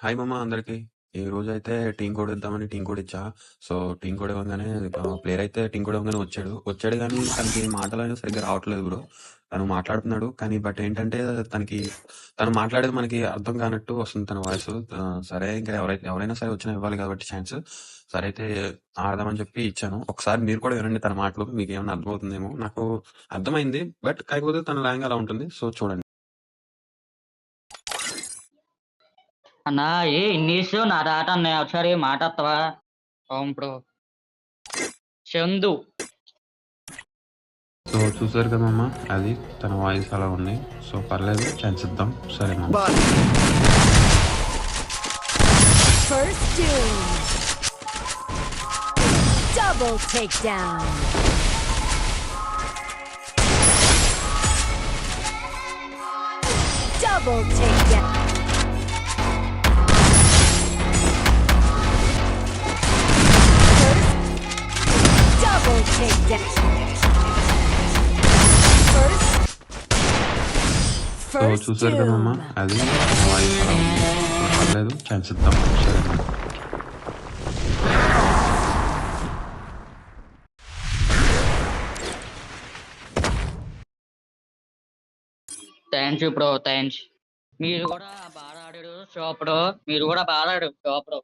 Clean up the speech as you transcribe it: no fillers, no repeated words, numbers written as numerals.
Hi మామ అందరికి. ఈ రోజైతే టీమ్ కోడ్ ఇద్దామని టీమ్ కోడ్ ఇచ్చా. సో, టీమ్ కోడ్ ఇవ్వంగానే ప్లేయర్ అయితే టీమ్ కోడ్ ఇవ్వంగానే వచ్చాడు గానీ తనకి మాటలనేవి సరిగ్గా రావట్లేదు బ్రో. తను మాట్లాడుతున్నాడు కానీ ఏంటంటే తను మాట్లాడేది మనకి అర్థం కానట్టు వస్తుంది తన వాయిస్. సరే ఇంకా ఎవరైనా సరే వచ్చినా ఇవ్వాలి కాబట్టి ఛాన్స్. సరే అయితే ఆడదామని చెప్పి ఇచ్చాను. ఒకసారి మీరు కూడా వినండి తన మాటలు. మీకేమన్నా అర్థమవుతుందేమో. నాకు అర్థమైంది. కాకపోతే తన లాంగ్ అలా ఉంటుంది. సో, చూడండి. అన్నా ఇన్నీసు నా తాట అన్నయ్య ఒకసారి మాట్లాడతావా? ఇప్పుడు చందు సో, చూసారు కదమ్మా అది తన వాయిస్ అలా ఉంది. సో, పర్లేదు ఛాన్స్ ఇద్దాం. సరేనా? First doom. Double takedown. Double takedown. First double takedown. So, చూసారు కదమ్మా అది తన వాయిస్ అలా ఉంది. సో, పర్లేదు ఛాన్స్ ఇద్దాం. సరేనా? Thanks bro, thanks. మీరు కూడా బాగా ఆడాడు షాపుడు. మీరు కూడా బాగా ఆడాడు షాపుడు.